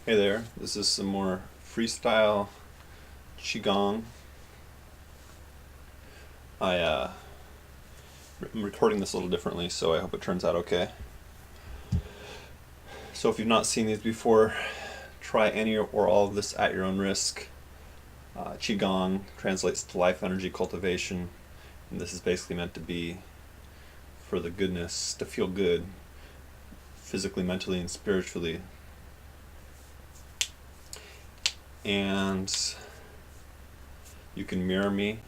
Hey there, this is some more freestyle Qigong. I'm recording this a little differently, so I hope it turns out okay. So if you've not seen these before, try any or all of this at your own risk. Qigong translates to life energy cultivation, and this is basically meant to be for the goodness, to feel good, physically, mentally, and spiritually. And you can mirror me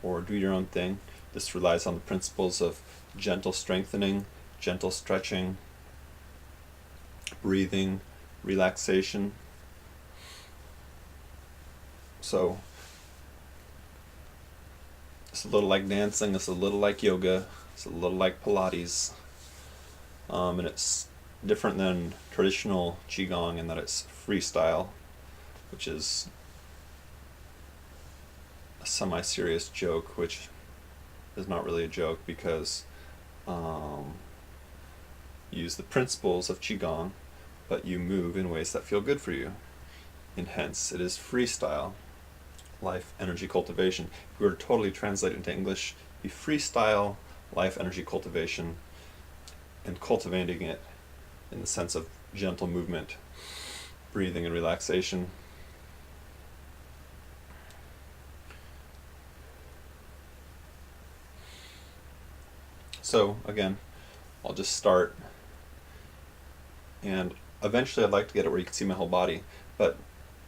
or do your own thing. This relies on the principles of gentle strengthening, gentle stretching, breathing, relaxation. So it's a little like dancing, it's a little like yoga, it's a little like Pilates, and it's different than traditional Qigong in that it's freestyle, which is a semi-serious joke, which is not really a joke because you use the principles of Qigong, but you move in ways that feel good for you. And hence, it is freestyle, life energy cultivation. If we were to totally translate it into English, it'd be freestyle, life energy cultivation, and cultivating it in the sense of gentle movement, breathing, and relaxation. So again, I'll just start, and eventually I'd like to get it where you can see my whole body, but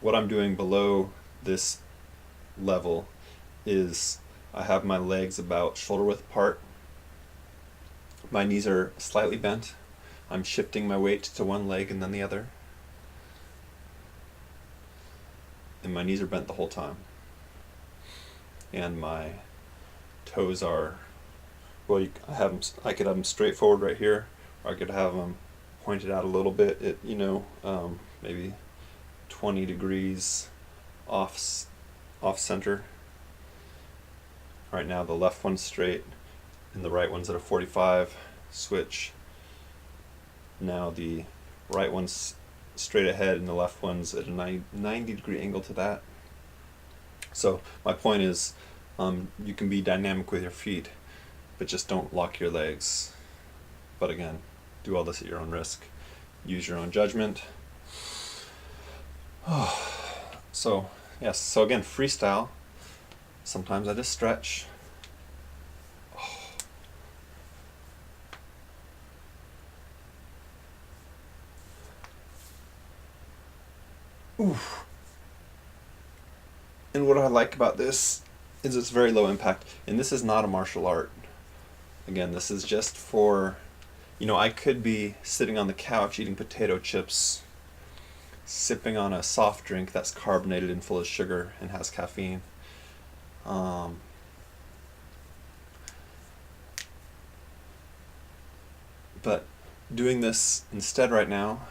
what I'm doing below this level is I have my legs about shoulder width apart, my knees are slightly bent, I'm shifting my weight to one leg and then the other, and my knees are bent the whole time, and my toes are, well, I could have them straight forward right here, or I could have them pointed out a little bit at, maybe 20 degrees off center. Right now the left one's straight and the right one's at a 45. Switch. Now the right one's straight ahead and the left one's at a 90 degree angle to that. So my point is, you can be dynamic with your feet, but just don't lock your legs. But again, do all this at your own risk. Use your own judgment. So again, freestyle. Sometimes I just stretch. Oof. And what I like about this is it's very low impact. And this is not a martial art. Again, this is just for, I could be sitting on the couch eating potato chips, sipping on a soft drink that's carbonated and full of sugar and has caffeine. But doing this instead right now,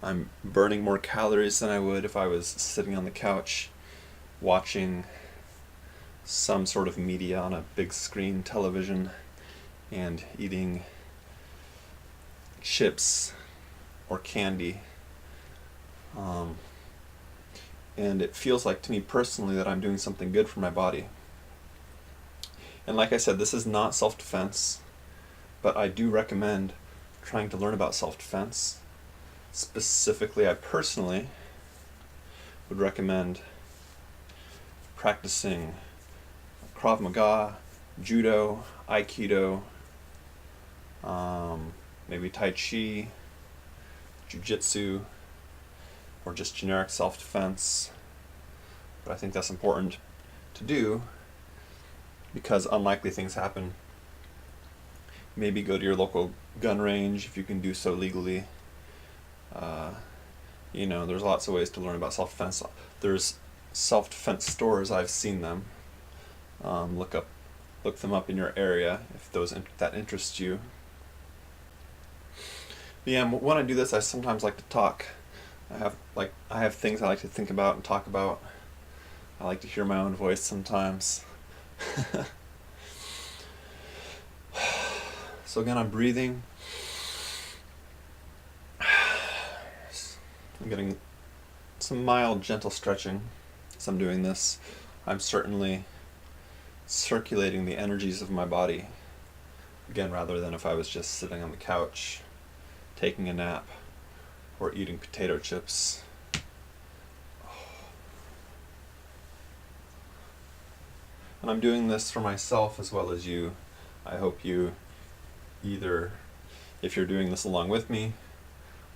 I'm burning more calories than I would if I was sitting on the couch watching some sort of media on a big screen television and eating chips or candy. And it feels like to me personally that I'm doing something good for my body. And like I said, this is not self-defense, but I do recommend trying to learn about self-defense. Specifically, I personally would recommend practicing Krav Maga, Judo, Aikido, maybe Tai Chi, Jiu-Jitsu, or just generic self-defense. But I think that's important to do because unlikely things happen. Maybe go to your local gun range if you can do so legally. There's lots of ways to learn about self-defense. There's self-defense stores, I've seen them. Look them up in your area if that interests you. But yeah, when I do this, I sometimes like to talk. I have things I like to think about and talk about. I like to hear my own voice sometimes. So again, I'm breathing. I'm getting some mild, gentle stretching as I'm doing this. I'm certainly circulating the energies of my body, again, rather than if I was just sitting on the couch, taking a nap, or eating potato chips. And I'm doing this for myself as well as you. I hope you either, if you're doing this along with me,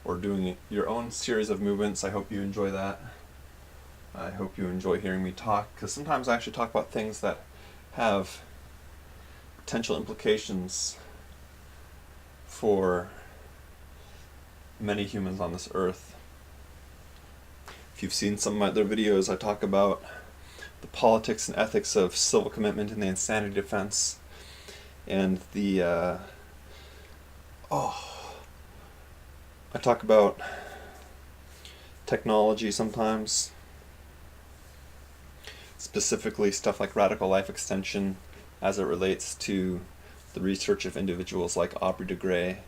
or doing your own series of movements, I hope you enjoy that. I hope you enjoy hearing me talk, because sometimes I actually talk about things that have potential implications for many humans on this earth. If you've seen some of my other videos, I talk about the politics and ethics of civil commitment and the insanity defense, and I talk about technology sometimes, specifically stuff like radical life extension as it relates to the research of individuals like Aubrey de Grey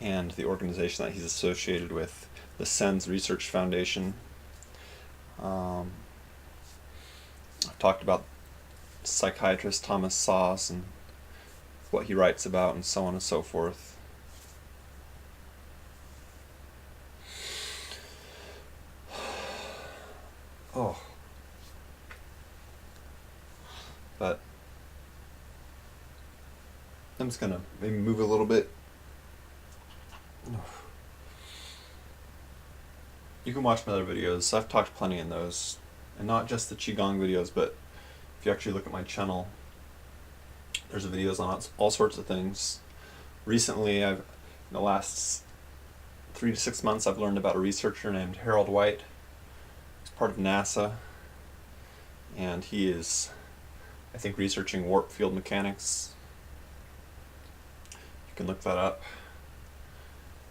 and the organization that he's associated with, the SENS Research Foundation. I've talked about psychiatrist Thomas Szasz and what he writes about and so on and so forth. But I'm just gonna maybe move a little bit. You can watch my other videos. I've talked plenty in those, and not just the Qigong videos, but if you actually look at my channel, there's videos on all sorts of things. Recently, in the last 3 to 6 months, I've learned about a researcher named Harold White. He's part of NASA, and he is, I think, researching warp field mechanics. You can look that up.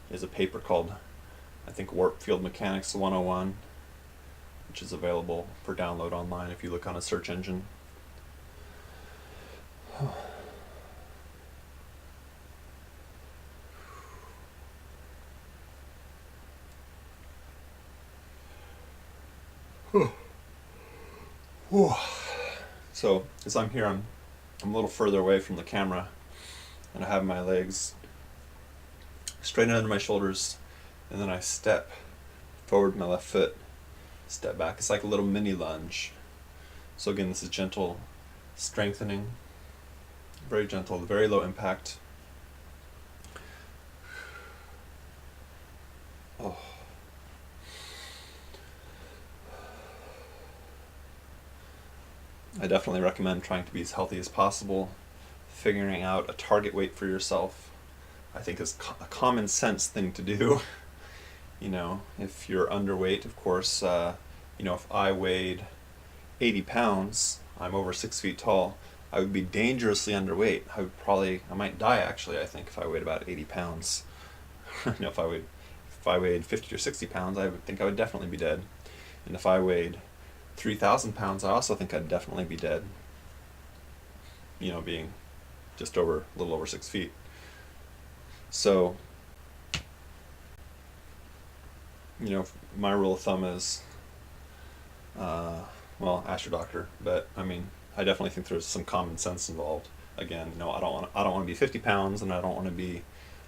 There's a paper called, I think, Warp Field Mechanics 101, which is available for download online if you look on a search engine. So as I'm here, I'm a little further away from the camera, and I have my legs straight under my shoulders, and then I step forward with my left foot, step back. It's like a little mini lunge. So again, this is gentle strengthening, very gentle, very low impact. I definitely recommend trying to be as healthy as possible. Figuring out a target weight for yourself, I think, is a common sense thing to do. You know, if you're underweight, of course, if I weighed 80 pounds, I'm over 6 feet tall, I would be dangerously underweight. I might die actually, I think, if I weighed about 80 pounds. If I weighed 50 or 60 pounds, I would think I would definitely be dead. And if I weighed 3,000 pounds, I also think I'd definitely be dead. Being just a little over 6 feet. So, my rule of thumb is, ask your doctor, but I definitely think there's some common sense involved. Again, I don't want to be 50 pounds, and I don't want to be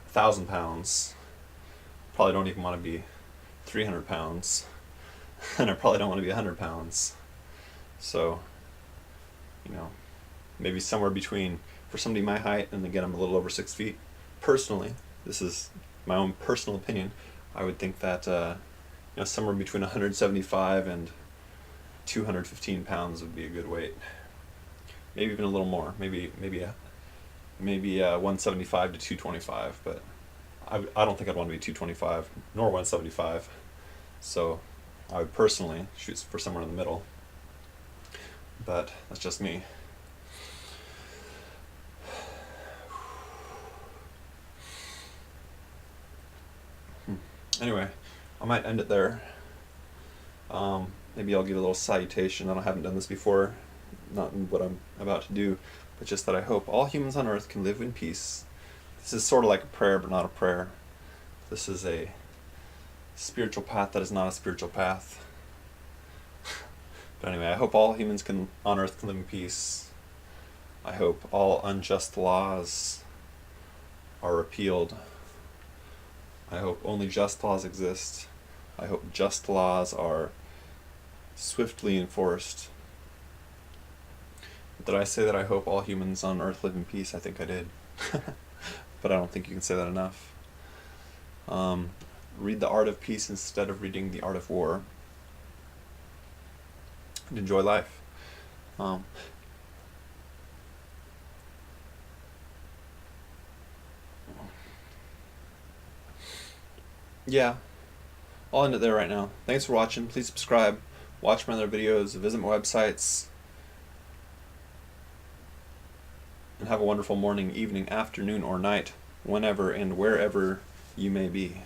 1,000 pounds. Probably don't even want to be 300 pounds, and I probably don't want to be 100 pounds. So, maybe somewhere between, for somebody my height, and again, I'm a little over 6 feet. Personally, this is my own personal opinion, I would think that somewhere between 175 and 215 pounds would be a good weight. Maybe even a little more. Maybe 175 to 225. But I don't think I'd want to be 225 nor 175. So I would personally shoot for somewhere in the middle. But that's just me. Anyway, I might end it there. Maybe I'll give a little salutation. I haven't done this before, not in what I'm about to do, but just that I hope all humans on earth can live in peace. This is sort of like a prayer, but not a prayer. This is a spiritual path that is not a spiritual path. But anyway, I hope all humans on Earth can live in peace. I hope all unjust laws are repealed. I hope only just laws exist. I hope just laws are swiftly enforced. Did I say that I hope all humans on Earth live in peace? I think I did. But I don't think you can say that enough. Read The Art of Peace instead of reading The Art of War. And enjoy life. Yeah, I'll end it there right now. Thanks for watching. Please subscribe, watch my other videos, visit my websites, and have a wonderful morning, evening, afternoon, or night, whenever and wherever you may be.